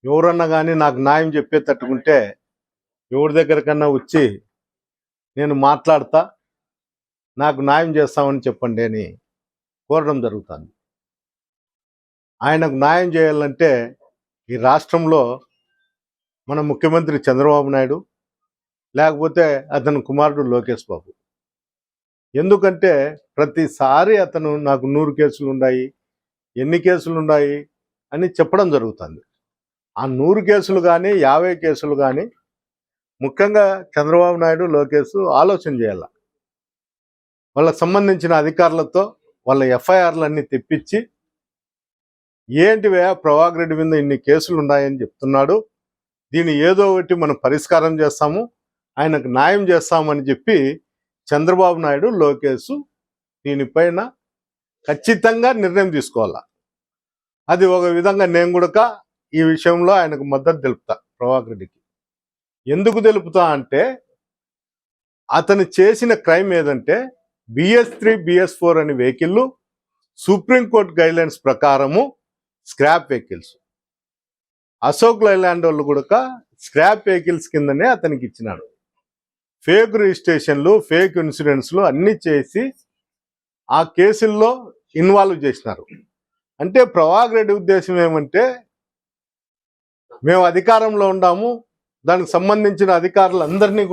ఎవరన్నా కానీ నాకు న్యాయం చెప్పేటట్టుకుంటే ఎవరి దగ్గరకన్నా వచ్చి నేను మాట్లాడతా, నాకు న్యాయం చేస్తామని చెప్పండి అని కోరడం జరుగుతుంది. ఆయనకు న్యాయం చేయాలంటే ఈ రాష్ట్రంలో మన ముఖ్యమంత్రి చంద్రబాబు నాయుడు, లేకపోతే అతని కుమారుడు లోకేష్ బాబు. ఎందుకంటే ప్రతిసారి అతను నాకు 100 కేసులు ఉన్నాయి, ఎన్ని కేసులు ఉన్నాయి అని చెప్పడం జరుగుతుంది. ఆ 100 కేసులు కానీ 50 కేసులు కానీ ముఖ్యంగా చంద్రబాబు నాయుడు లోకేష్ ఆలోచన చేయాల. వాళ్ళకు సంబంధించిన అధికారులతో వాళ్ళ ఎఫ్ఐఆర్లన్నీ తెప్పించి, ఏంటివే ప్రభాకర్ రెడ్డి మీద ఇన్ని కేసులు ఉన్నాయని చెప్తున్నాడు, దీన్ని ఏదో ఒకటి మనం పరిష్కారం చేస్తాము, ఆయనకు న్యాయం చేస్తామని చెప్పి చంద్రబాబు నాయుడు లోకేష్ దీనిపైన ఖచ్చితంగా నిర్ణయం తీసుకోవాలా. అది ఒక విధంగా నేను కూడా ఈ విషయంలో ఆయనకు మద్దతు తెలుపుతా. ప్రభాకర్ రెడ్డికి ఎందుకు తెలుపుతా అంటే, అతను చేసిన క్రైమ్ ఏదంటే BS3 BS4 అనే వెహికల్ సుప్రీంకోర్టు గైడ్లైన్స్ ప్రకారము స్క్రాప్ వెహికల్స్. అశోక్ లైలాండ్ వాళ్ళు కూడా స్క్రాప్ వెహికల్స్ కిందనే అతనికి ఇచ్చినాడు. ఫేక్ రిజిస్ట్రేషన్లు, ఫేక్ ఇన్సూరెన్స్లు అన్నీ చేసి ఆ కేసుల్లో ఇన్వాల్వ్ చేసినారు. అంటే ప్రభాకర్ రెడ్డి ఉద్దేశం ఏమంటే, మేము అధికారంలో ఉన్నాము, దానికి సంబంధించిన అధికారులందరినీ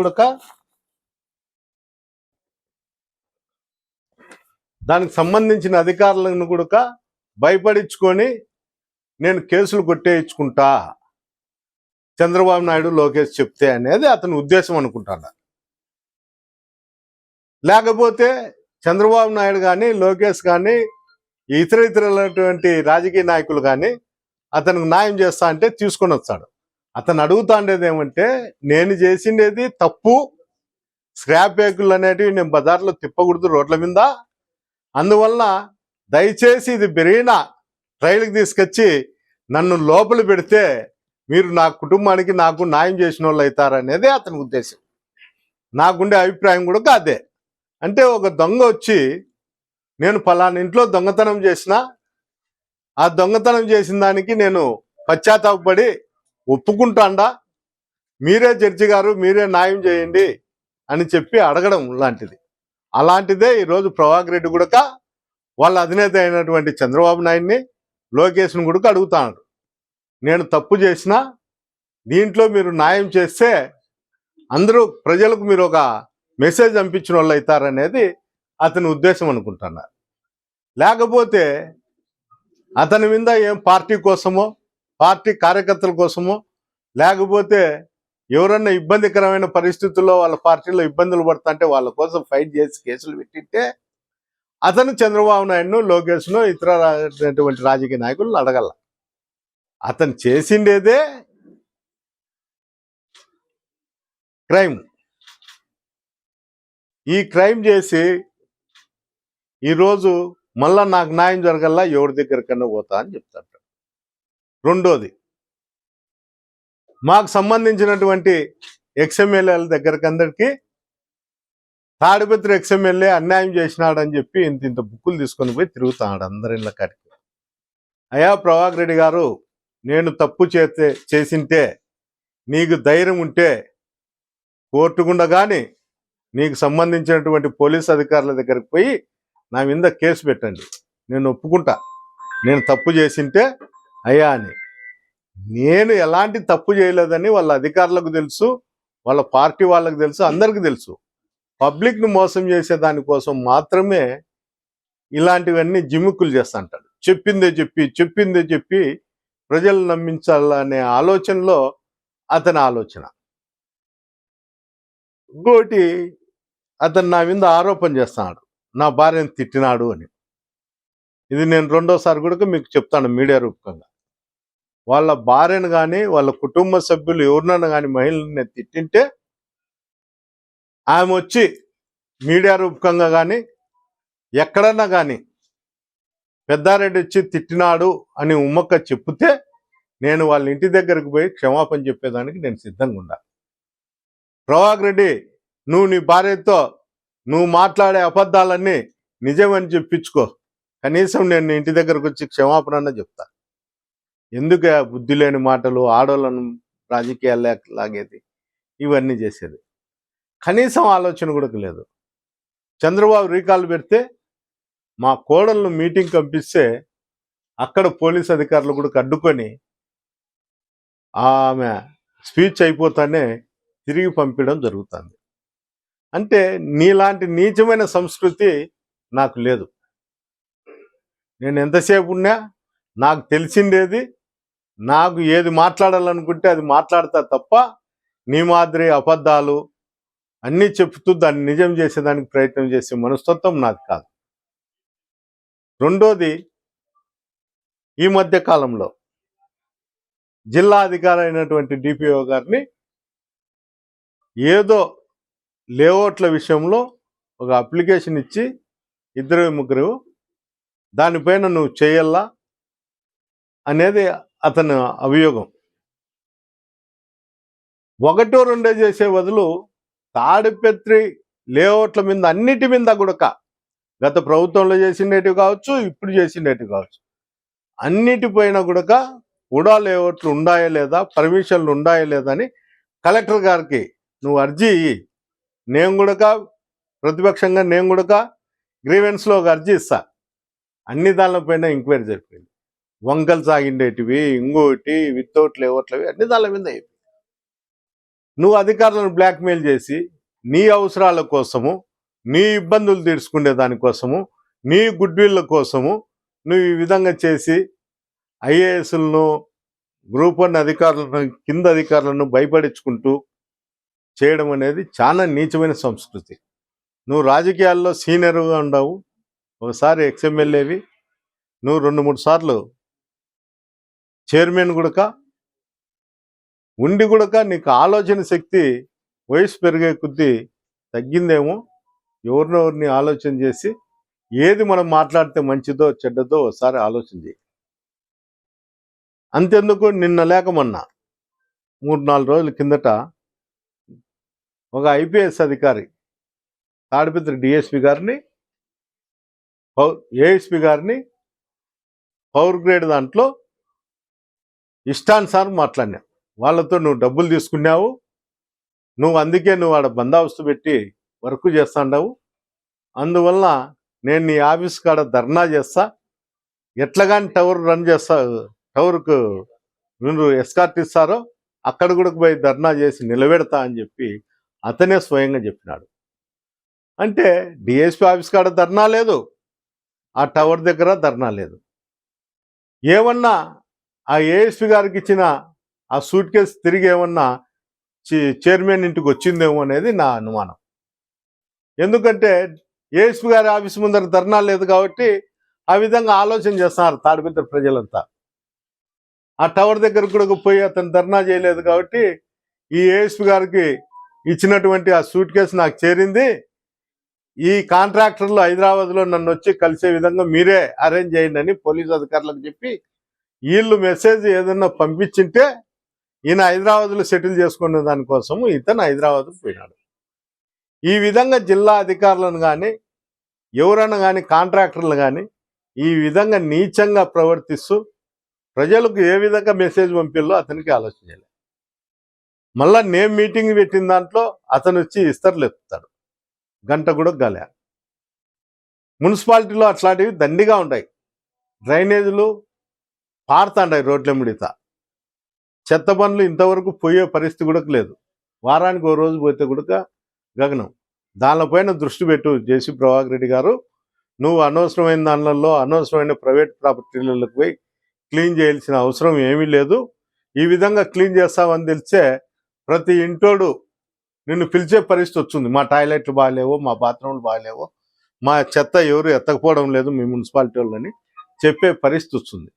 కూడా భయపడించుకొని నేను కేసులు కొట్టేయించుకుంటా చంద్రబాబు నాయుడు లోకేష్ చెప్తే అనేది అతని ఉద్దేశం అనుకుంటాను. లేకపోతే చంద్రబాబు నాయుడు కానీ లోకేష్ కానీ ఇతరులైనటువంటి రాజకీయ నాయకులు కానీ అతనికి న్యాయం చేస్తా అంటే తీసుకొని వస్తాడు. అతను అడుగుతా ఉండేది ఏమంటే, నేను చేసిండేది తప్పు, స్క్రాప్ వెహికల్ అనేటివి నేను బజార్లో తిప్పకూడదు రోడ్ల మీద, అందువల్ల దయచేసి ఇది బెరీనా ట్రైల్కి తీసుకొచ్చి నన్ను లోపల పెడితే మీరు నా కుటుంబానికి నాకు న్యాయం చేసిన వాళ్ళు అవుతారనేదే అతని ఉద్దేశం. నాకుండే అభిప్రాయం కూడా అదే. అంటే ఒక దొంగ వచ్చి నేను ఫలానా ఇంట్లో దొంగతనం చేసిన, ఆ దొంగతనం చేసిన దానికి నేను పశ్చాత్తాపడి ఒప్పుకుంటాండా, మీరే జడ్జి గారు, మీరే న్యాయం చేయండి అని చెప్పి అడగడం లాంటిది. అలాంటిదే ఈరోజు ప్రభాకర్ రెడ్డి కూడా వాళ్ళ అధినేత అయినటువంటి చంద్రబాబు నాయుడిని, లోకేష్ను కూడా అడుగుతాడు, నేను తప్పు చేసిన, దీంట్లో మీరు న్యాయం చేస్తే అందరూ ప్రజలకు మీరు ఒక మెసేజ్ పంపించిన వాళ్ళు అవుతారనేది అతని ఉద్దేశం అనుకుంటున్నారు. లేకపోతే అతని మీద ఏం పార్టీ కోసమో, పార్టీ కార్యకర్తల కోసమో, లేకపోతే ఎవరన్నా ఇబ్బందికరమైన పరిస్థితుల్లో వాళ్ళ పార్టీలో ఇబ్బందులు పడుతుంటే వాళ్ళ కోసం ఫైట్ చేసి కేసులు పెట్టింటే అతను చంద్రబాబు నాయుడును, లోకేష్ను, ఇతర రాజకీయ నాయకులను అడగల. అతను చేసిండేదే క్రైమ్. ఈ క్రైమ్ చేసి ఈరోజు మళ్ళా నాకు న్యాయం జరగల్లా, ఎవరి దగ్గరికన్నా పోతా అని చెప్తాడు. రెండోది, మాకు సంబంధించినటువంటి ఎక్స్ఎమ్మెల్యేల దగ్గరికి అందరికీ తాడిపత్రి ఎక్స్ఎమ్మెల్యే అన్యాయం చేసినాడని చెప్పి ఇంత బుక్కులు తీసుకొని పోయి తిరుగుతాడు అందరిళ్ళ కాడికి. అయ్యా ప్రభాకర్ రెడ్డి గారు, నేను తప్పు చేసింటే నీకు ధైర్యం ఉంటే కోర్టుకుండా కానీ నీకు సంబంధించినటువంటి పోలీస్ అధికారుల దగ్గరికి పోయి నా మీద కేసు పెట్టండి, నేను ఒప్పుకుంటా నేను తప్పు చేసింటే అయ్యా అని. నేను ఎలాంటి తప్పు చేయలేదని వాళ్ళ అధికారులకు తెలుసు, వాళ్ళ పార్టీ వాళ్ళకు తెలుసు, అందరికీ తెలుసు. పబ్లిక్ను మోసం చేసే దానికోసం మాత్రమే ఇలాంటివన్నీ జిమ్మిక్కులు చేస్తా అంటాడు. చెప్పిందే చెప్పి ప్రజలు నమ్మించాలనే ఆలోచనలో అతని ఆలోచన. ఇంకోటి, అతను నా మీద ఆరోపణ చేస్తున్నాడు, నా భార్యను తిట్టినాడు అని. ఇది నేను రెండోసారి కూడా మీకు చెప్తాను మీడియా రూపకంగా. వాళ్ళ భార్యను కానీ వాళ్ళ కుటుంబ సభ్యులు ఎవరినైనా కానీ మహిళని తిట్టింటే ఆమె వచ్చి మీడియా రూపకంగా కానీ ఎక్కడన్నా కానీ పెద్దారెడ్డి వచ్చి తిట్టినాడు అని ఉమ్మక్క చెప్తే నేను వాళ్ళ ఇంటి దగ్గరకు పోయి క్షమాపణ చెప్పేదానికి నేను సిద్ధంగా ఉండాలి. ప్రభాకర్ రెడ్డి, నువ్వు నీ భార్యతో నువ్వు మాట్లాడే అబద్ధాలన్నీ నిజమని చెప్పించుకో, కనీసం నేను ఇంటి దగ్గరకు వచ్చి క్షమాపణ చెప్తా. ఎందుకు ఆ బుద్ధి లేని మాటలు, ఆడోళ్ళను రాజకీయాల్లో లాగేది, ఇవన్నీ చేసేది. కనీసం ఆలోచన కూడా లేదు. చంద్రబాబు రీకాల్ పెడితే మా కోడలను మీటింగ్ పంపిస్తే అక్కడ పోలీస్ అధికారులు కూడా అడ్డుకొని ఆమె స్పీచ్ అయిపోతానే తిరిగి పంపించడం జరుగుతుంది. అంటే నీలాంటి నీచమైన సంస్కృతి నాకు లేదు. నేను ఎంతసేపు ఉన్నా నాకు తెలిసిండేది, నాకు ఏది మాట్లాడాలనుకుంటే అది మాట్లాడతా తప్ప నీ మాదిరి అబద్ధాలు అన్నీ చెప్తూ దాన్ని నిజం చేసేదానికి ప్రయత్నం చేసే మనస్తత్వం నాకు కాదు. రెండోది, ఈ మధ్య కాలంలో జిల్లా అధికారి అయినటువంటి డిపిఓ గారిని ఏదో లేఅవుట్ల విషయంలో ఒక అప్లికేషన్ ఇచ్చి 2-3 దానిపైన నువ్వు చేయాలా అనేది అతని అభియోగం. 1-2 చేసే బదులు తాడిపత్రి లేఅవుట్ల మీద అన్నిటి మీద కూడా గత ప్రభుత్వంలో చేసిండేటివి కావచ్చు, ఇప్పుడు చేసిండేటివి కావచ్చు, అన్నిటిపైన కూడా లేఅవుట్లు ఉన్నాయా లేదా, పర్మిషన్లు ఉన్నాయా లేదా అని కలెక్టర్ గారికి నువ్వు అర్జీ ఇయ్యి. నేను కూడా ప్రతిపక్షంగా గ్రీవెన్స్లో ఒక అర్జీ ఇస్తా. అన్ని దానిపైన ఎంక్వైరీ జరిపింది. వంకలు సాగిండేటివి, ఇంకోటి వితౌట్ లేఅవుట్లవి అన్ని దాని మీద అయిపోయింది. నువ్వు అధికారులను బ్లాక్మెయిల్ చేసి నీ అవసరాల కోసము, నీ ఇబ్బందులు తీర్చుకునే దానికోసము, నీ గుడ్విల్ల కోసము నువ్వు ఈ విధంగా చేసి ఐఏఎస్లను, గ్రూప్ 1 అధికారులను, కింద అధికారులను భయపడించుకుంటూ చేయడం అనేది చాలా నీచమైన సంస్కృతి. నువ్వు రాజకీయాల్లో సీనియర్గా ఉండవు, ఒకసారి ఎక్స్ఎమ్మెల్యేవి, నువ్వు 2-3 సార్లు చైర్మన్ ఉండి నీకు ఆలోచన శక్తి వయసు పెరిగే కొద్దీ తగ్గిందేమో. ఎవరినెవరిని ఆలోచన చేసి ఏది మనం మాట్లాడితే మంచిదో చెడ్డదో ఒకసారి ఆలోచన చేయి. అంతెందుకు, నిన్న లేక మొన్న 3-4 రోజుల కిందట ఒక ఐపీఎస్ అధికారి తాడిపత్రి డిఎస్పి గారిని, ఏఎస్పి గారిని పవర్ గ్రేడ్ దాంట్లో ఇష్టానుసారం మాట్లాడినావు. వాళ్ళతో నువ్వు డబ్బులు తీసుకున్నావు, అందుకే నువ్వు ఆడ బందోబస్తు పెట్టి వర్క్ చేస్తాండావు. అందువల్ల నేను నీ ఆఫీస్ కాడ ధర్నా చేస్తా, ఎట్లాగాని టవర్ రన్ చేస్తా, టవర్కు మీరు ఎస్కార్ట్ ఇస్తారో అక్కడ కూడా పోయి ధర్నా చేసి నిలబెడతా అని చెప్పి అతనే స్వయంగా చెప్పినాడు. అంటే డిఎస్పీ ఆఫీస్ కాడ ధర్నా లేదు, ఆ టవర్ దగ్గర ధర్నా లేదు. ఏమన్నా ఆ ఏఎస్పీ గారికి ఇచ్చిన ఆ సూట్ కేసు తిరిగి ఏమన్నా చైర్మన్ ఇంటికి వచ్చిందేమో అనేది నా అనుమానం. ఎందుకంటే ఏఎస్పీ గారి ఆఫీస్ ముందర ధర్నా లేదు కాబట్టి ఆ విధంగా ఆలోచన చేస్తున్నారు తాడిపత్రి ప్రజలంతా. ఆ టవర్ దగ్గర కూడా పోయి అతను ధర్నా చేయలేదు కాబట్టి ఈ ఏఎస్పీ గారికి ఇచ్చినటువంటి ఆ సూట్ కేసు నాకు చేరింది, ఈ కాంట్రాక్టర్లు హైదరాబాద్లో నన్ను వచ్చి కలిసే విధంగా మీరే అరేంజ్ చేయండి అని పోలీసు అధికారులకు చెప్పి వీళ్ళు మెసేజ్ ఏదన్నా పంపించింటే ఈయన హైదరాబాద్లో సెటిల్ చేసుకునే దానికోసము ఇతను హైదరాబాద్కు పోయినాడు. ఈ విధంగా జిల్లా అధికారులను కానీ ఎవరైనా కానీ కాంట్రాక్టర్లు కానీ ఈ విధంగా నీచంగా ప్రవర్తిస్తూ ప్రజలకు ఏ విధంగా మెసేజ్ పంపిల్లో అతనికి ఆలోచన చేయలేదు. మళ్ళా నేను మీటింగ్ పెట్టిన దాంట్లో అతను వచ్చి ఇస్తర్లు ఎత్తుతాడు, గంట కూడా గాలే. మున్సిపాలిటీలో అట్లాంటివి దండిగా ఉంటాయి. డ్రైనేజీలు పారుతాండాయి రోడ్ల మిడితా. చెత్త బండ్లు ఇంతవరకు పోయే పరిస్థితి కూడా లేదు. వారానికి ఓ రోజు పోతే కూడా గగనం. దానిపైన దృష్టి పెట్టు జేసీ ప్రభాకర్ రెడ్డి గారు. నువ్వు అనవసరమైన దానిలలో, అనవసరమైన ప్రైవేట్ ప్రాపర్టీలకు పోయి క్లీన్ చేయాల్సిన అవసరం ఏమీ లేదు. ఈ విధంగా క్లీన్ చేస్తామని తెలిసే ప్రతి ఇంటోడు నిన్ను పిలిచే పరిస్థితి వచ్చింది. మా టాయిలెట్లు బాగాలేవో, మా బాత్రూమ్లు బాగాలేవో, మా చెత్త ఎవరు ఎత్తకపోవడం లేదు మీ మున్సిపాలిటీ వాళ్ళని చెప్పే పరిస్థితి వస్తుంది.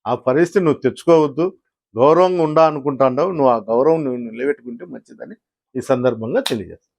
ఆ పరిస్థితి నువ్వు తెచ్చుకోవద్దు. గౌరవంగా ఉండా అనుకుంటాండావు, నువ్వు ఆ గౌరవం నువ్వు నిలబెట్టుకుంటే మంచిదని ఈ సందర్భంగా తెలియజేస్తాను.